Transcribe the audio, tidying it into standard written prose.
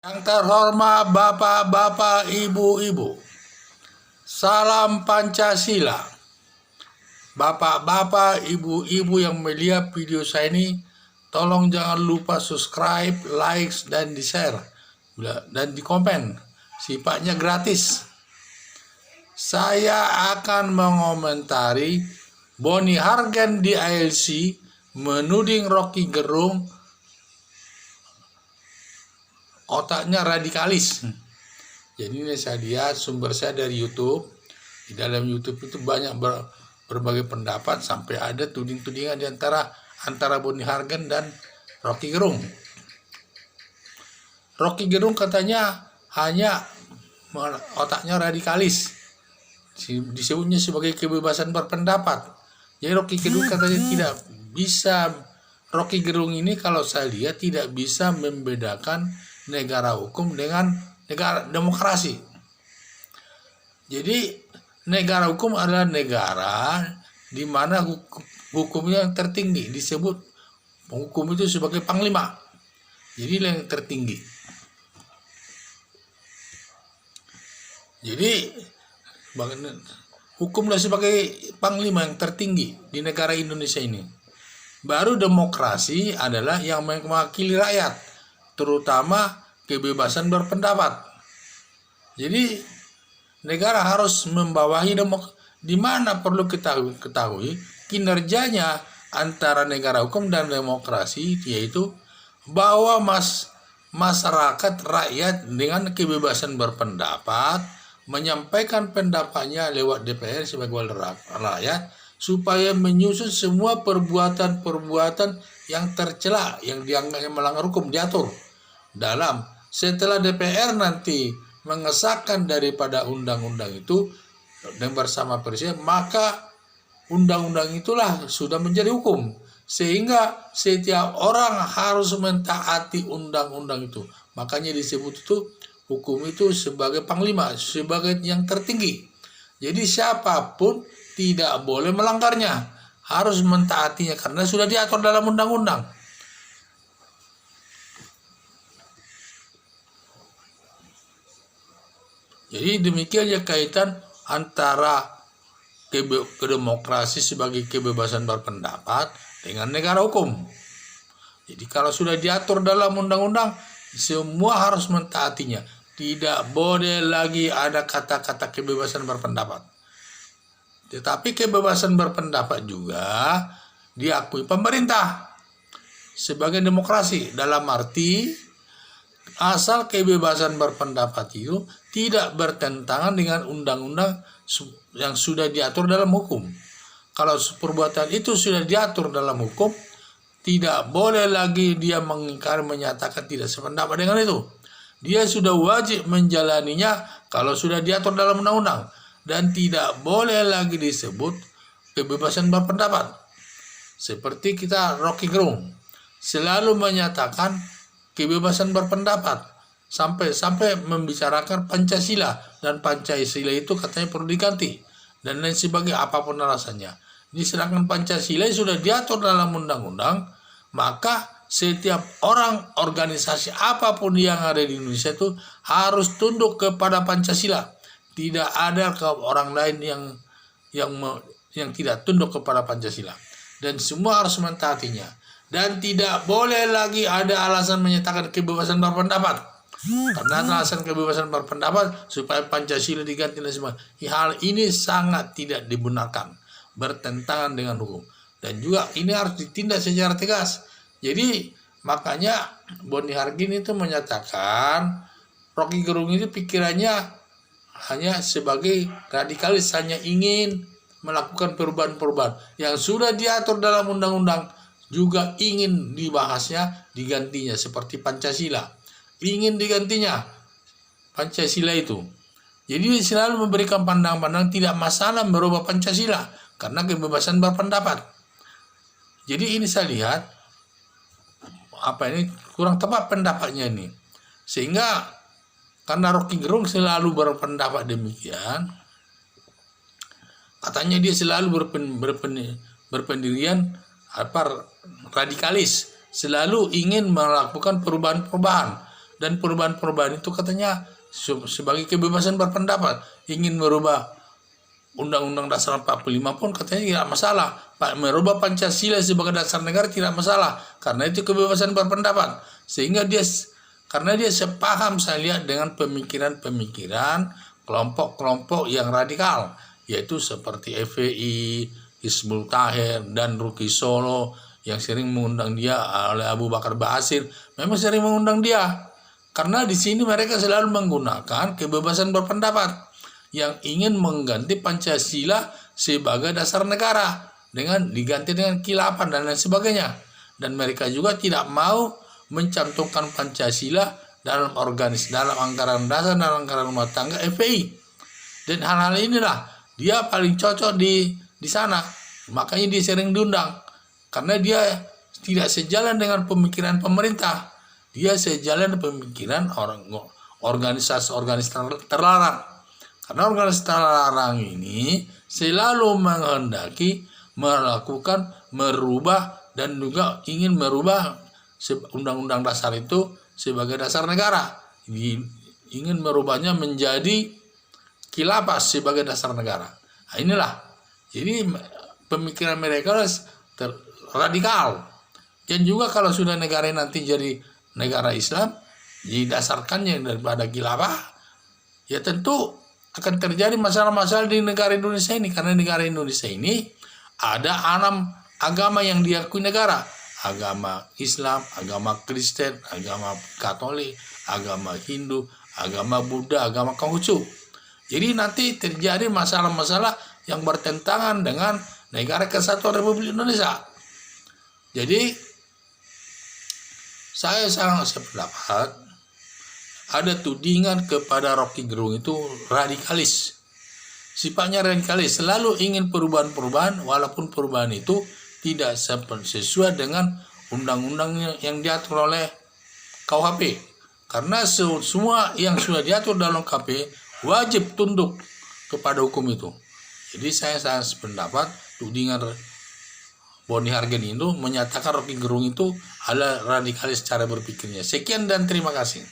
Yang terhormat Bapak-bapak, Ibu-ibu, salam Pancasila. Bapak-bapak, Ibu-ibu yang melihat video saya ini, tolong jangan lupa subscribe, like, dan di-share, dan di-komen. Sifatnya gratis. Saya akan mengomentari Boni Hargen di ALC menuding Rocky Gerung otaknya radikalis. Jadi ini saya lihat sumber saya dari YouTube. Di dalam YouTube itu banyak berbagai pendapat sampai ada tuding-tudingan di antara Boni Hargen dan Rocky Gerung. Rocky Gerung katanya hanya otaknya radikalis. Disebutnya sebagai kebebasan berpendapat. Jadi Rocky Gerung katanya tidak bisa. Rocky Gerung ini kalau saya lihat tidak bisa membedakan negara hukum dengan negara demokrasi. Jadi negara hukum adalah negara di mana hukumnya yang tertinggi, disebut hukum itu sebagai panglima. Jadi yang tertinggi. Jadi hukumlah sebagai panglima yang tertinggi di negara Indonesia ini. Baru demokrasi adalah yang mewakili rakyat, terutama kebebasan berpendapat. Jadi negara harus membawahi di mana perlu ketahui kinerjanya antara negara hukum dan demokrasi, yaitu bahwa masyarakat rakyat dengan kebebasan berpendapat menyampaikan pendapatnya lewat DPR sebagai rakyat supaya menyusun semua perbuatan-perbuatan yang tercela yang dianggapnya melanggar hukum diatur dalam. Setelah DPR nanti mengesahkan daripada undang-undang itu dan bersama presiden, maka undang-undang itulah sudah menjadi hukum, sehingga setiap orang harus mentaati undang-undang itu. Makanya disebut itu hukum itu sebagai panglima, sebagai yang tertinggi. Jadi siapapun tidak boleh melanggarnya, harus mentaatinya karena sudah diatur dalam undang-undang. Jadi demikian ya kaitan antara demokrasi sebagai kebebasan berpendapat dengan negara hukum. Jadi kalau sudah diatur dalam undang-undang, semua harus mentaatinya. Tidak boleh lagi ada kata-kata kebebasan berpendapat. Tetapi kebebasan berpendapat juga diakui pemerintah sebagai demokrasi, dalam arti asal kebebasan berpendapat itu tidak bertentangan dengan undang-undang yang sudah diatur dalam hukum. Kalau perbuatan itu sudah diatur dalam hukum, tidak boleh lagi dia mengingkari, menyatakan tidak sependapat dengan itu. Dia sudah wajib menjalaninya kalau sudah diatur dalam undang-undang. Dan tidak boleh lagi disebut kebebasan berpendapat. Seperti Rocky Gerung selalu menyatakan kebebasan berpendapat sampai membicarakan Pancasila, dan Pancasila itu katanya perlu diganti dan lain sebagainya, apapun alasannya. Ini sedangkan Pancasila sudah diatur dalam undang-undang, maka setiap orang, organisasi apapun yang ada di Indonesia itu harus tunduk kepada Pancasila. Tidak ada orang lain yang tidak tunduk kepada Pancasila, dan semua harus mentaatinya. Dan tidak boleh lagi ada alasan menyatakan kebebasan berpendapat, karena alasan kebebasan berpendapat supaya Pancasila diganti dan semua. Hal ini sangat tidak dibenarkan, bertentangan dengan hukum, dan juga ini harus ditindak secara tegas. Jadi makanya Boni Hargen itu menyatakan Rocky Gerung itu pikirannya hanya sebagai radikalis, hanya ingin melakukan perubahan-perubahan yang sudah diatur dalam undang-undang, juga ingin dibahasnya, digantinya seperti Pancasila, ingin digantinya Pancasila itu. Jadi selalu memberikan pandang-pandang tidak masalah merubah Pancasila karena kebebasan berpendapat. Jadi ini saya lihat ini kurang tepat pendapatnya ini, sehingga karena Rocky Gerung selalu berpendapat demikian, katanya dia selalu berpendirian radikalis, selalu ingin melakukan perubahan-perubahan Dan perubahan-perubahan itu katanya sebagai kebebasan berpendapat, ingin merubah Undang-Undang Dasar 45 pun katanya tidak masalah. Merubah Pancasila sebagai dasar negara tidak masalah, karena itu kebebasan berpendapat. Sehingga karena dia sepaham saya lihat dengan pemikiran-pemikiran kelompok-kelompok yang radikal, yaitu seperti FPI, Hizbut Tahrir, dan Ruki Solo yang sering mengundang dia, oleh Abu Bakar Basir, memang sering mengundang dia. Karena di sini mereka selalu menggunakan kebebasan berpendapat yang ingin mengganti Pancasila sebagai dasar negara diganti dengan khilafah dan lain sebagainya. Dan mereka juga tidak mau mencantumkan Pancasila dalam anggaran dasar dan anggaran rumah tangga FPI. Dan hal-hal inilah dia paling cocok di sana. Makanya dia sering diundang, karena dia tidak sejalan dengan pemikiran pemerintah. Dia sejalan dengan pemikiran organisasi terlarang. Karena organisasi terlarang ini selalu menghendaki merubah dan juga ingin merubah Undang-Undang Dasar itu sebagai dasar negara. Ingin merubahnya menjadi khilafah sebagai dasar negara. Nah, inilah. Jadi pemikiran mereka radikal. Dan juga kalau sudah negara nanti jadi negara Islam, didasarkannya daripada khilafah, ya tentu akan terjadi masalah-masalah di negara Indonesia ini. Karena negara Indonesia ini ada 6 agama yang diakui negara. Agama Islam, agama Kristen, agama Katolik, agama Hindu, agama Buddha, agama Konghucu. Jadi nanti terjadi masalah-masalah yang bertentangan dengan Negara Kesatuan Republik Indonesia. Jadi saya sangat sependapat, ada tudingan kepada Rocky Gerung itu radikalis. Sifatnya radikalis, selalu ingin perubahan-perubahan, walaupun perubahan itu tidak sesuai dengan undang-undang yang diatur oleh KUHP. Karena semua yang sudah diatur dalam KUHP wajib tunduk kepada hukum itu. Jadi saya sangat sependapat, tudingan Boni Hargen itu menyatakan Rocky Gerung itu adalah radikalis cara berpikirnya. Sekian dan terima kasih.